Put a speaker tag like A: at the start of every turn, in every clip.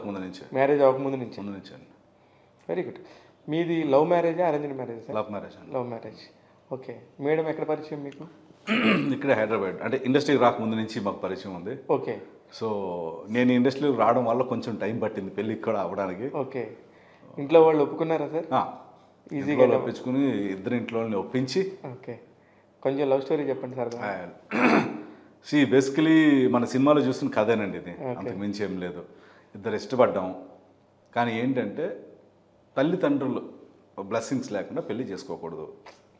A: ముందు నుంచి
B: మ్యారేజ్ అవ్వకముందు నుంచి.
A: ముందు నుంచి అండి.
B: Very good. మీది లవ్ మ్యారేజా అరేంజ్డ్ మ్యారేజ్?
A: లవ్ మ్యారేజ్ అండి.
B: Love marriage. ఓకే. మేడం ఎక్కడ పరిచయం మీకు?
A: ఇక్కడే హైదరాబాద్, అంటే ఇండస్ట్రీకి రాకముందు నుంచి మాకు పరిచయం ఉంది.
B: ఓకే.
A: సో నేను ఇండస్ట్రీకి రావడం వల్ల కొంచెం టైం పట్టింది పెళ్ళి ఇక్కడ అవ్వడానికి.
B: ఓకే. ఇంట్లో వాళ్ళు ఒప్పుకున్నారా సార్?
A: ఈజీగా ఒప్పించుకుని ఇద్దరు ఇంట్లో ఒప్పించి.
B: ఓకే. కొంచెం లవ్ స్టోరీ చెప్పండి సార్.
A: బేసికలీ మన సినిమాలో చూసిన కథేనండి ఇది, అంతకు మించి ఏం లేదు. ఇద్దరు ఇష్టపడ్డాం, కానీ ఏంటంటే తల్లిదండ్రులు బ్లెస్సింగ్స్ లేకుండా పెళ్లి చేసుకోకూడదు.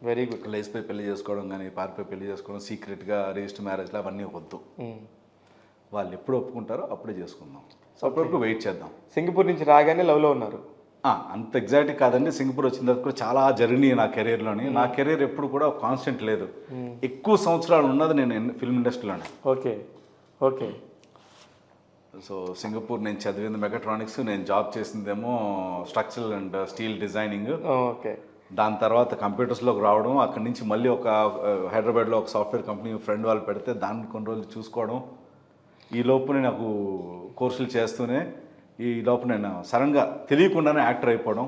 B: Very good.
A: లేచిపోయి పెళ్లి చేసుకోవడం కానీ, పారిపోయి పెళ్లి చేసుకోవడం, సీక్రెట్గా రిజిస్టర్ మ్యారేజ్లో అవన్నీ వద్దు. వాళ్ళు ఎప్పుడు ఒప్పుకుంటారో అప్పుడే చేసుకుందాం. సో అప్పటివరకు వెయిట్ చేద్దాం.
B: సింగపూర్ నుంచి రాగానే లవ్లో ఉన్నారు?
A: అంత ఎగ్జాక్ట్ కాదండి. సింగపూర్ వచ్చిన తర్వాత కూడా చాలా జర్నీ నా కెరీర్లోని. నా కెరీర్ ఎప్పుడు కూడా కాన్స్టెంట్ లేదు. ఎక్కువ సంవత్సరాలు ఉన్నది నేను ఫిల్మ్ ఇండస్ట్రీలోనే.
B: ఓకే. ఓకే.
A: సో సింగపూర్ నేను చదివింది మెకాట్రానిక్స్, నేను జాబ్ చేసిందేమో structural and steel designing.
B: Okay.
A: దాని తర్వాత కంప్యూటర్స్లోకి రావడం, అక్కడి నుంచి మళ్ళీ ఒక హైదరాబాద్లో ఒక సాఫ్ట్వేర్ కంపెనీ ఫ్రెండ్ వాళ్ళు పెడితే దాన్ని కొన్ని రోజులు చూసుకోవడం. ఈ లోపు నాకు కోర్సులు చేస్తూనే ఈ లోపు నేను సడన్గా తెలియకుండానే యాక్టర్ అయిపోవడం.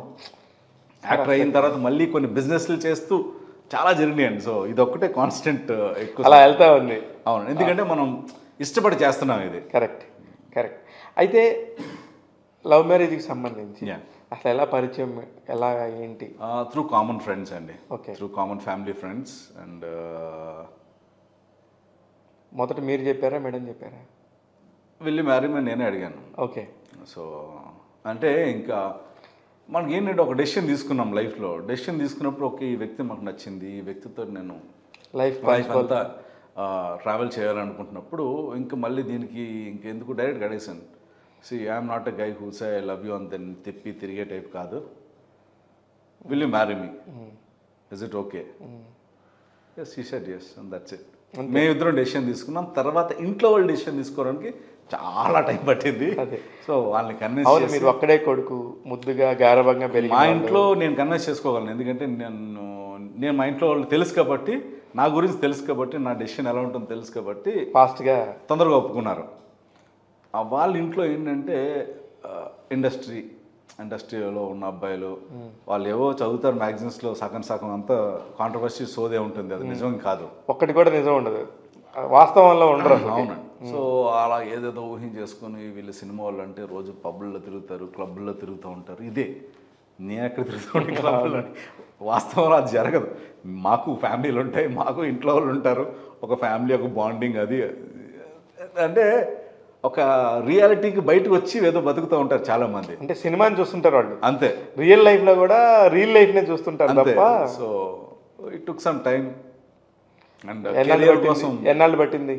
A: యాక్టర్ అయిన తర్వాత మళ్ళీ కొన్ని బిజినెస్లు చేస్తూ చాలా జర్నీ అండి. సో ఇదొక్కటే కాన్స్టెంట్ ఎక్కువ
B: అలా వెళ్తా ఉంది.
A: అవును, ఎందుకంటే మనం ఇష్టపడి చేస్తున్నాం ఇది.
B: కరెక్ట్. కరెక్ట్. అయితే లవ్ మ్యారేజ్కి సంబంధించి అసలు ఎలా పరిచయం, ఎలా ఏంటి?
A: త్రూ కామన్ ఫ్రెండ్స్ అండి.
B: Okay.
A: Through common family friends. And
B: మొదట మీరు చెప్పారా మేడం చెప్పారా?
A: వెళ్ళి మ్యారీమని నేనే అడిగాను.
B: ఓకే.
A: సో అంటే ఇంకా మనకి ఏంటంటే ఒక డెసిషన్ తీసుకున్నాం లైఫ్లో. డెసిషన్ తీసుకున్నప్పుడు ఈ వ్యక్తి మాకు నచ్చింది, ఈ వ్యక్తితో నేను లైఫ్ అంతా ట్రావెల్ చేయాలనుకుంటున్నప్పుడు ఇంకా మళ్ళీ దీనికి ఇంకెందుకు డైరెక్ట్ గడేసాను. I'm not a guy who say I love you అంతే తిప్పి తిరిగే టైప్ కాదు. Will you marry me, is it okay? Yes, he said yes and that's it. మేమిద్దరం డెసిషన్ తీసుకున్నాం. తర్వాత ఇంట్లో వాళ్ళు డెసిషన్ తీసుకోవడానికి చాలా టైం పట్టింది. సో వాళ్ళని కన్విన్స్ చేసి,
B: మీరు ఒక్కడే కొడుకు, ముద్దుగా గారవంగా పెరిగి
A: మా ఇంట్లో నేను కన్విన్స్ చేసుకోగలను. ఎందుకంటే నేను మా ఇంట్లో వాళ్ళు తెలుసు కాబట్టి, నా గురించి తెలుసు కాబట్టి, నా డెసిషన్ ఎలా ఉంటుందో తెలుసు కాబట్టి
B: ఫాస్ట్గా
A: తొందరగా ఒప్పుకున్నారు. వాళ్ళ ఇంట్లో ఏంటంటే ఇండస్ట్రీలో ఉన్న అబ్బాయిలు వాళ్ళు ఏవో చదువుతారు మ్యాగజైన్స్లో, సగం అంతా కాంట్రవర్సీ సోదే ఉంటుంది. అది నిజం కాదు,
B: ఒక్కటి కూడా నిజం ఉండదు, వాస్తవంలో ఉండరు.
A: అవునండి. సో అలా ఏదేదో ఊహించేసుకుని వీళ్ళు సినిమా వాళ్ళు అంటే రోజు పబ్బుల్లో తిరుగుతారు, క్లబ్బుల్లో తిరుగుతూ ఉంటారు. ఇదే నేను ఎక్కడ తిరుగుతుంటే క్లబ్లో. వాస్తవంలో అది జరగదు. మాకు ఫ్యామిలీలు ఉంటాయి, మాకు ఇంట్లో వాళ్ళు ఉంటారు, ఒక ఫ్యామిలీ, ఒక బాండింగ్. అది అంటే ఒక రియాలిటీకి బయటకు వచ్చి ఏదో బతుకుతూ ఉంటారు చాలా మంది.
B: అంటే సినిమాని చూస్తుంటారు వాళ్ళు,
A: అంతే.
B: రియల్ లైఫ్లో కూడా రియల్ లైఫ్నే చూస్తుంటారు తప్ప.
A: So it took some time. And
B: ఎన్నాళ్ళు పట్టింది?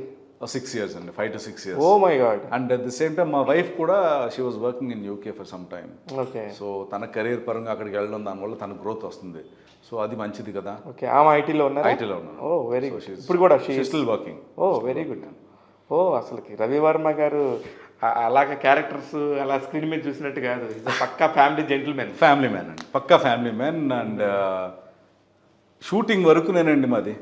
A: 6 years అండి, 5 to 6 years.
B: Oh my God.
A: And at the same time మా వైఫ్ కూడా she was working in UK for some time.
B: Okay.
A: So తన కెరీర్ పరంగా అక్కడికి వెళ్ళడం, దానివల్ల తన గ్రోత్ వస్తుంది. సో అది మంచిది కదా.
B: ఓకే. ఆమె ఐటీలో ఉన్నారు?
A: ఐటీలో ఉన్నాను.
B: Oh very good. ఇప్పుడు కూడా she
A: still working.
B: Oh very good. ఓ అసలుకి రవివర్మ గారు అలాగ క్యారెక్టర్స్ అలా స్క్రీన్ మీద చూసినట్టు కాదు, పక్కా ఫ్యామిలీ జెంటిల్మెన్.
A: ఫ్యామిలీ మ్యాన్ అండి, పక్కా ఫ్యామిలీ మ్యాన్. అండ్ షూటింగ్ వరకు నేనండి మాది.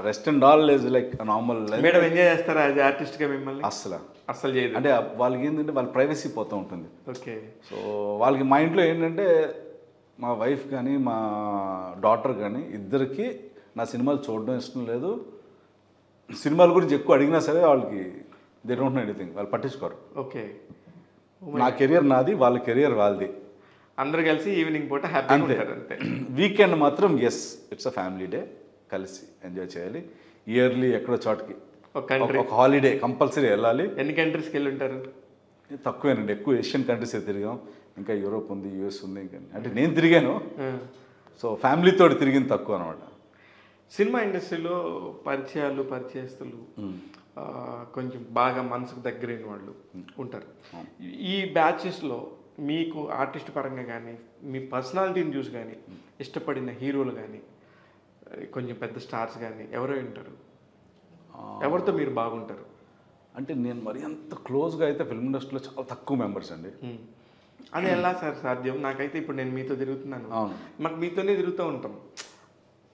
A: Rest and all is like normal.
B: Madam enjoy చేస్తారా యాజ్ ఆర్టిస్ట్గా మిమ్మల్ని?
A: అస్సలు చేయదు. అంటే వాళ్ళకి ఏంటంటే వాళ్ళ ప్రైవసీ పోతూ ఉంటుంది.
B: ఓకే.
A: సో వాళ్ళకి మా ఇంట్లో ఏంటంటే మా వైఫ్ కానీ మా డాటర్ కానీ ఇద్దరికి నా సినిమాలు చూడడం ఇష్టం లేదు. సినిమాల గురించి ఎక్కువ అడిగినా సరే వాళ్ళకి దే డోంట్ నో ఎనీథింగ్, వాళ్ళు పట్టించుకోరు.
B: ఓకే.
A: నా కెరియర్ నాది, వాళ్ళ కెరియర్ వాళ్ళది.
B: అందరు కలిసి ఈవినింగ్ పూట హ్యాపీగా ఉంటారు అంతే.
A: వీకెండ్ మాత్రం yes, it's a family day, కలిసి ఎంజాయ్ చేయాలి. ఇయర్లీ ఎక్కడో చోటకి ఒక హాలిడే కంపల్సరీ వెళ్ళాలి.
B: ఎన్ని కంట్రీస్కి వెళ్ళి ఉంటారు?
A: తక్కువేనండి, ఎక్కువ ఏషియన్ కంట్రీస్ తిరిగాం. ఇంకా యూరోప్ ఉంది, యూఎస్ ఉంది. ఇంకా అంటే నేను తిరిగాను. సో ఫ్యామిలీతో తిరిగింది తక్కువ అనమాట.
B: సినిమా ఇండస్ట్రీలో పరిచయాలు, పరిచయస్తులు కొంచెం బాగా మనసుకు దగ్గరైన వాళ్ళు ఉంటారు. ఈ బ్యాచెస్లో మీకు ఆర్టిస్ట్ పరంగా కానీ, మీ పర్సనాలిటీని చూసి కానీ ఇష్టపడిన హీరోలు కానీ, కొంచెం పెద్ద స్టార్స్ కానీ ఎవరో ఉంటారు? ఎవరితో మీరు బాగుంటారు?
A: అంటే నేను మరి అంత క్లోజ్గా అయితే ఫిల్మ్ ఇండస్ట్రీలో చాలా తక్కువ మెంబర్స్ అండి.
B: అది ఎలా సార్ సాధ్యం? నాకైతే ఇప్పుడు నేను మీతో తిరుగుతున్నాను, మాకు మీతోనే తిరుగుతూ ఉంటాం.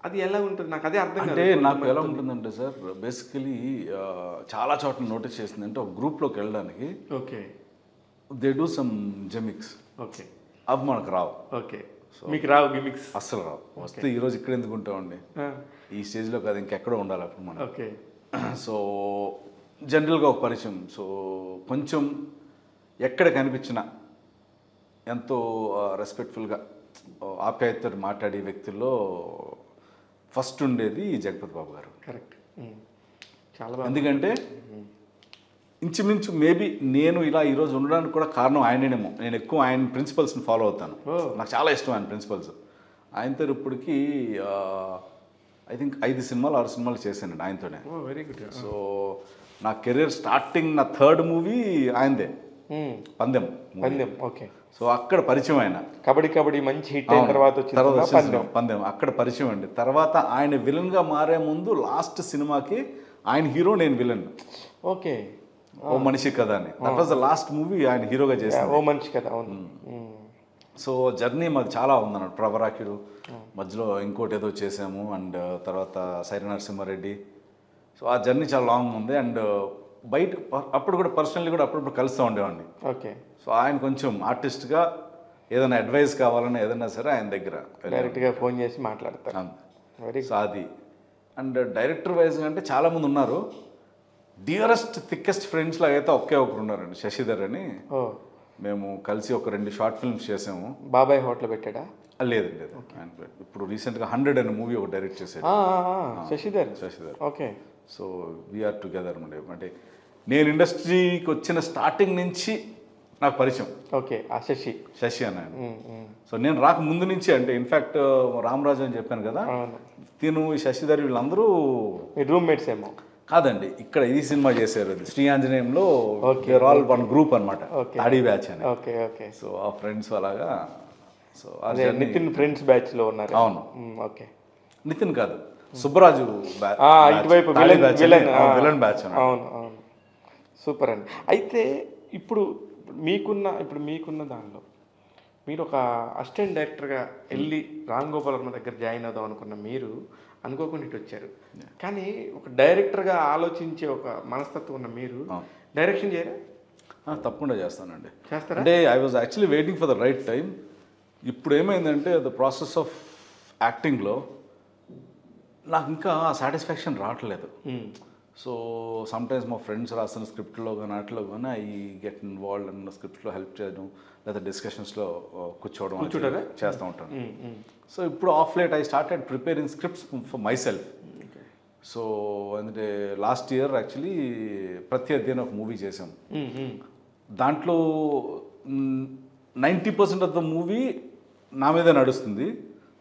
B: అది ఎలా ఉంటుంది నాకు అదే అర్థం.
A: అంటే నాకు ఎలా ఉంటుందంటే సార్, బేసికలీ చాలా చోట్ల నోటీస్ చేసిందంటే ఒక గ్రూప్లోకి వెళ్ళడానికి
B: okay
A: they do some gimmicks,
B: okay
A: అవి మనకు రావు.
B: ఓకే, మీకు రావు గిమిక్స్?
A: అస్సలు రావు. వస్తే ఈరోజు ఇక్కడ ఎందుకు ఉంటామండి, ఈ స్టేజ్లో కాదు ఇంకెక్కడో ఉండాలి అప్పుడు మనం.
B: ఓకే.
A: సో జనరల్గా ఒక పరిచయం, సో కొంచెం ఎక్కడ కనిపించినా ఎంతో రెస్పెక్ట్ఫుల్గా ఆప్యాయతతో మాట్లాడే వ్యక్తుల్లో ఫస్ట్ ఉండేది జగపతి బాబు గారు.
B: కరెక్ట్, చాలా బాగా.
A: ఎందుకంటే ఇంచుమించు మేబీ నేను ఇలా ఈరోజు ఉండడానికి కూడా కారణం ఆయననేమో. నేను ఎక్కువ ఆయన ప్రిన్సిపల్స్ని ఫాలో అవుతాను, నాకు చాలా ఇష్టం ఆయన ప్రిన్సిపల్స్. ఆయనతో ఇప్పటికీ ఐ థింక్ 5 సినిమాలు 6 సినిమాలు చేశానండి ఆయనతోనే.
B: Very good.
A: సో నా కెరీర్ స్టార్టింగ్ నా 3rd మూవీ ఆయనదే, పందెం.
B: ఓకే.
A: సో అక్కడ పరిచయం ఆయన.
B: కబడ్డీ మంచి హిట్ అయిన తర్వాత
A: పందెం అక్కడ పరిచయం అండి. తర్వాత ఆయన విలన్గా మారే ముందు లాస్ట్ సినిమాకి ఆయన హీరో, నేను విలన్.
B: ఓకే.
A: ఓ మనిషి కథ అని, that was the last movie ఆయన హీరోగా చేశారు.
B: ఓ మనిషి కథ, అవును.
A: సో జర్నీ మాది చాలా ఉందన్నమాట. ప్రభరాకిడు మధ్యలో ఇంకోటి ఏదో చేసాము, అండ్ తర్వాత సైర నరసింహారెడ్డి. సో ఆ జర్నీ చాలా లాంగ్ ఉంది. అండ్ బయట అప్పుడు కూడా పర్సనల్లీ కూడా అప్పుడప్పుడు కలుస్తూ ఉండేవాడిని.
B: ఓకే.
A: సో ఆయన కొంచెం ఆర్టిస్ట్గా ఏదైనా అడ్వైస్ కావాలన్నా ఏదైనా సరే ఆయన దగ్గర
B: డైరెక్ట్గా ఫోన్ చేసి మాట్లాడతారు.
A: సో అది. అండ్ డైరెక్టర్ వైజ్గా అంటే చాలామంది ఉన్నారు. డియరెస్ట్ థిక్కెస్ట్ ఫ్రెండ్స్లో అయితే ఒకే ఒకరు ఉన్నారండి, శశిధర్ అని. మేము కలిసి ఒక 2 షార్ట్ ఫిల్మ్స్ చేసాము.
B: బాబాయ్ హోటల్ పెట్టాడా?
A: లేదండి, లేదు. ఇప్పుడు రీసెంట్గా 100 అనే మూవీ ఒక డైరెక్ట్ చేశాడు Shashidhar.
B: Okay.
A: So we are together అంటే నేను ఇండస్ట్రీకి వచ్చిన స్టార్టింగ్ నుంచి నాకు పరిచయం.
B: ఓకే. ఆ శశి
A: అన్న. సో నేను రాక ముందు నుంచి, అంటే ఇన్ఫ్యాక్ట్ రామరాజు అని చెప్పాను కదా, తిను ఈ శశిధర్ వీళ్ళందరూ
B: రూమ్మేట్స్ ఏమో
A: కాదండి. ఇక్కడ ఈ సినిమా చేశారు, శ్రీ ఆంజనేయంలో ఆల్ వన్ గ్రూప్ అనమాట, ఆడి బ్యాచ్ అని.
B: ఓకే. ఓకే.
A: సో ఆ ఫ్రెండ్స్ అలాగా. సో
B: నితిన్ ఫ్రెండ్స్ బ్యాచ్ లో ఉన్నారు.
A: అవును.
B: ఓకే.
A: నితిన్ కాదు, సుబ్బరాజు
B: ఇటువైపు
A: విలన్ బ్యాచ్.
B: అవును అవును, సూపర్ అండి. అయితే ఇప్పుడు మీకున్న దానిలో మీరు ఒక అసిస్టెంట్ డైరెక్టర్గా వెళ్ళి రామ్ గోపాల్ వర్మ దగ్గర జాయిన్ అవుదాం అనుకున్న మీరు అనుకోకుండా ఇటు వచ్చారు. కానీ ఒక డైరెక్టర్గా ఆలోచించే ఒక మనస్తత్వం ఉన్న మీరు డైరెక్షన్ చేయరా?
A: తప్పకుండా చేస్తానండి.
B: చేస్తారా?
A: అంటే I was actually waiting for the right time. ఇప్పుడు ఏమైందంటే ద ప్రాసెస్ ఆఫ్ యాక్టింగ్లో నాకు ఇంకా సాటిస్ఫాక్షన్ రావట్లేదు. సో సమ్టైమ్స్ మా ఫ్రెండ్స్ రాసిన స్క్రిప్ట్లో కానీ వాటిలో కానీ ఐ గెట్ ఇన్వాల్వ్డ్ అన్న స్క్రిప్ట్లో హెల్ప్ చేయడం, లేదా డిస్కషన్స్లో కూర్చోవడం చేస్తూ ఉంటాను. సో ఇప్పుడు of late I started preparing scripts for my self. So అంటే లాస్ట్ ఇయర్ యాక్చువల్లీ ప్రత్యర్థి అని ఒక మూవీ చేసాం. దాంట్లో 90% ఆఫ్ ద మూవీ నా మీద నడుస్తుంది,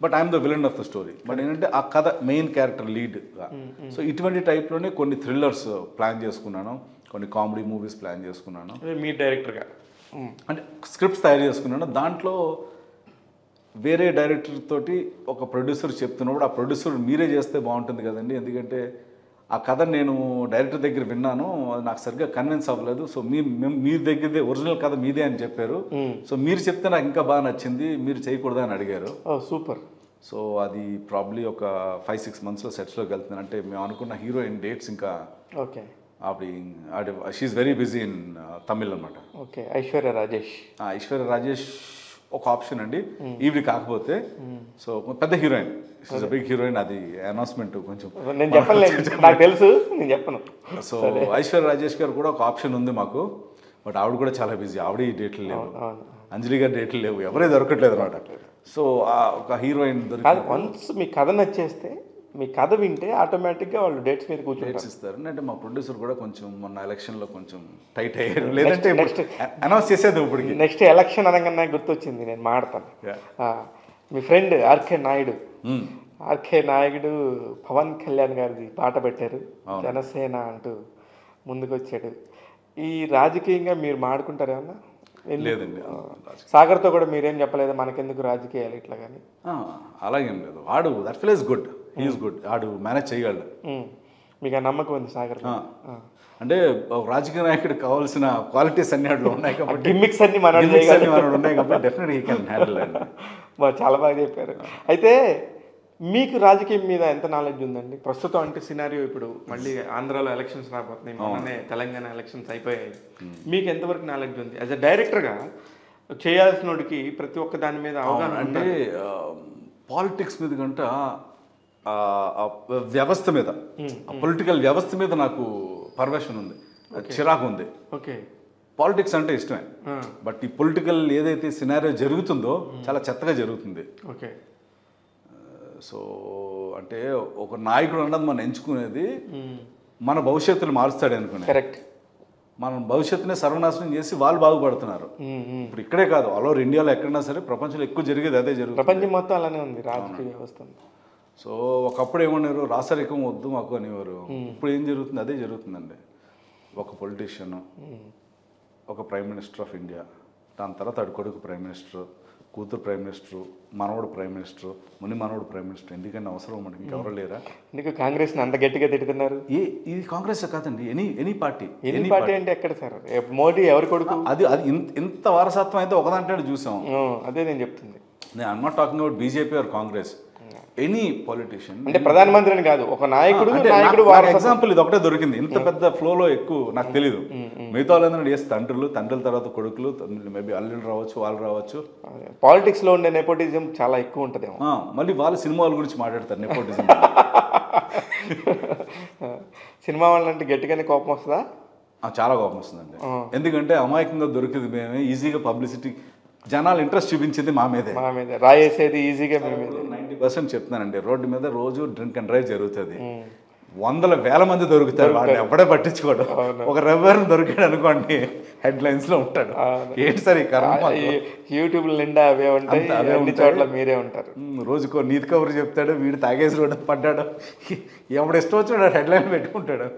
A: but I'm the villain of the story. But ఏంటంటే ఆ కథ మెయిన్ క్యారెక్టర్ లీడ్గా. సో ఇటువంటి టైప్లోనే కొన్ని థ్రిల్లర్స్ ప్లాన్ చేసుకున్నాను, కొన్ని కామెడీ మూవీస్ ప్లాన్ చేసుకున్నాను.
B: మీ డైరెక్టర్గా
A: అంటే స్క్రిప్ట్స్ తయారు చేసుకున్నాను. దాంట్లో వేరే డైరెక్టర్ తోటి ఒక ప్రొడ్యూసర్ చెప్తున్నప్పుడు ఆ ప్రొడ్యూసర్ మీరే చేస్తే బాగుంటుంది కదండి, ఎందుకంటే ఆ కథ నేను డైరెక్టర్ దగ్గర విన్నాను, అది నాకు సరిగ్గా కన్విన్స్ అవ్వలేదు. సో మీ దగ్గరదే ఒరిజినల్ కథ మీదే అని చెప్పారు. సో మీరు చెప్తే నాకు ఇంకా బాగా నచ్చింది, మీరు చేయకూడదా అని అడిగారు.
B: సూపర్.
A: సో అది ప్రాబ్లీ ఒక 5-6 మంత్స్లో సెట్స్లోకి వెళ్తుంది. అంటే మేము అనుకున్న హీరోయిన్ డేట్స్ ఇంకా
B: okay
A: she's very busy in Tamil అనమాట.
B: ఓకే. ఐశ్వర్య
A: రాజేష్ ఒక ఆప్షన్ అండి ఈవిడ కాకపోతే. సో పెద్ద హీరోయిన్, బిగ్ హీరోయిన్, అది అనౌన్స్మెంట్ కొంచెం
B: నేను చెప్పలేదు, నాకు తెలుసు, నేను చెప్పను.
A: సో ఐశ్వర్య రాజేష్ గారు కూడా ఒక ఆప్షన్ ఉంది మాకు, బట్ ఆవిడ కూడా చాలా బిజీ, ఆవిడ ఈ డేట్లు లేవు, అంజలి గారి డేట్లు లేవు, ఎవరే దొరకట్లేదు అనమాట. సో ఒక హీరోయిన్
B: వన్స్ మీ కథ నచ్చేస్తే, మీ కథ వింటే ఆటోమేటిక్గా వాళ్ళు డేట్స్ మీద
A: డేట్స్ ఇస్తారు. అంటే మా ప్రొడ్యూసర్ కూడా కొంచెం మొన్న ఎలక్షన్లో కొంచెం టైట్ అయ్యారు, లేదంటే నెక్స్ట్ అనౌన్స్ చేసేది. ఇప్పుడు
B: నెక్స్ట్ ఎలక్షన్ అనగానే గుర్తొచ్చింది, నేను మాడతాను. మీ ఫ్రెండ్ ఆర్కే నాయుడు పవన్ కళ్యాణ్ గారిది పాట పెట్టారు, జనసేన అంటూ ముందుకొచ్చాడు. ఈ రాజకీయంగా మీరు మాడుకుంటారేమన్నా?
A: లేదండి,
B: సాగర్తో కూడా మీరేం చెప్పలేదు మనకెందుకు రాజకీయాలు ఇట్లా? కానీ
A: అలాగేం లేదు, వాడు that feel is good, he's good, వాడు మేనేజ్ చేయగలడు.
B: మీకు ఆ నమ్మకం ఉంది సాగర్?
A: అంటే రాజకీయ నాయకుడికి కావాల్సిన క్వాలిటీస్ అన్ని వాటిలో ఉన్నాయి కాబట్టి,
B: గిమ్మిక్స్ అన్ని
A: ఉన్నాయి కాబట్టి డెఫినెట్గా హీ కెన్ హ్యాండిల్ అండి.
B: చాలా బాగా చెప్పారు. అయితే మీకు రాజకీయం మీద ఎంత నాలెడ్జ్ ఉందండి ప్రస్తుతం? అంటే సినారియో ఇప్పుడు మళ్ళీ ఆంధ్రాలో ఎలక్షన్స్ రాబోతున్నాయి, మొన్ననే తెలంగాణ ఎలక్షన్స్ అయిపోయాయి. మీకు ఎంతవరకు నాలెడ్జ్ ఉంది యాజ్ అ డైరెక్టర్గా? చేయాల్సినోడికి ప్రతి ఒక్క దాని మీద అవగాహన
A: అంటే పాలిటిక్స్ మీద కంట వ్యవస్థ మీద, పొలిటికల్ వ్యవస్థ మీద నాకు పర్వేషన్ ఉంది, చిరాకు ఉంది.
B: ఓకే,
A: పాలిటిక్స్ అంటే ఇష్టమే, బట్ ఈ పొలిటికల్ ఏదైతే సినారియో జరుగుతుందో చాలా చెత్తగా జరుగుతుంది.
B: ఓకే,
A: సో అంటే ఒక నాయకుడు అన్నది మనం ఎంచుకునేది మన భవిష్యత్తును మారుస్తాడు అనుకునే.
B: కరెక్ట్.
A: మనం భవిష్యత్తునే సర్వనాశనం చేసి వాళ్ళు బాగుపడుతున్నారు. ఇప్పుడు ఇక్కడే కాదు, ఆల్ ఓవర్ ఇండియాలో ఎక్కడైనా సరే ప్రపంచంలో ఎక్కువ జరిగేది అదే జరుగుతుంది.
B: ప్రపంచం మొత్తం అలానే ఉంది రాజకీయ వ్యవస్థ.
A: సో ఒకప్పుడు ఏమన్నారు, రాసరికం వద్దు మాకు అనేవారు. ఇప్పుడు ఏం జరుగుతుంది, అదే జరుగుతుందండి. ఒక పొలిటీషియన్, ఒక ప్రైమ్ మినిస్టర్ ఆఫ్ ఇండియా, దాని తర్వాత అడు కొడుకు ప్రైమ్ మినిస్టర్, కూతురు ప్రైమ్ మినిస్టర్, మనవడు ప్రైమ్ మినిస్టర్, ముని మనవడు ప్రైమ్ మినిస్టర్. ఎందుకంటే అవసరం మనకి ఇంకెవరు లేరా?
B: ఎందుకు కాంగ్రెస్ని అంత గట్టిగా తిడుతున్నారు?
A: ఇది కాంగ్రెస్ కాదండి, ఎనీ పార్టీ.
B: ఎనీ పార్టీ అంటే ఎక్కడ సార్? మోడీ ఎవరి కొడుకు?
A: అది ఇంత వారసత్వం అయితే ఒకదాంట్లో చూసాం.
B: అదే నేను చెప్తుంది.
A: నేను I'm not talking about BJP or Congress, any politician.
B: అంటే ప్రధానమంత్రిని కాదు, ఒక నాయకుడు.
A: ఎగ్జాంపుల్ ఇది ఒకటే దొరికింది ఇంత పెద్ద ఫ్లోలో, ఎక్కువ నాకు తెలియదు. మిగతా వాళ్ళందరూ చేస్తే తండ్రుల తర్వాత కొడుకులు, మేబీ అల్లుళ్ళు రావచ్చు, వాళ్ళు రావచ్చు.
B: పాలిటిక్స్ లో ఉండే నెపోటిజం చాలా ఎక్కువ ఉంటుంది.
A: మళ్ళీ వాళ్ళు సినిమాల గురించి మాట్లాడతారు, నెపోటిజం.
B: సినిమా వాళ్ళంటే గట్టిగానే కోపం వస్తుందా?
A: చాలా కోపం వస్తుందండి. ఎందుకంటే అమాయకంగా దొరికింది మేమే, ఈజీగా పబ్లిసిటీ, జనాలు ఇంట్రెస్ట్ చూపించింది మా మీదే.
B: రాయేసేది ఈజీగా.
A: 90% చెప్తున్నానండి, రోడ్డు మీద రోజు డ్రింక్ అండ్ డ్రైవ్ జరుగుతుంది. వందల వేల మంది దొరుకుతారు, వాడిని ఎప్పుడే పట్టించుకోవడం. ఒక రెవెన్ దొరికాడు అనుకోండి, హెడ్ లైన్స్ లో ఉంటాడు. ఏంటి సార్ ఈ కర్మ?
B: యూట్యూబ్ నిండా అవే ఉంటాయి, అన్ని చోట్ల మీరే ఉంటారు.
A: రోజుకో నీతి కబురు చెప్తాడు, వీడు తాగేసి రోడ్డు పడ్డాడు, ఎవడు ఇష్టం వచ్చి హెడ్ లైన్ పెట్టుకుంటాడు.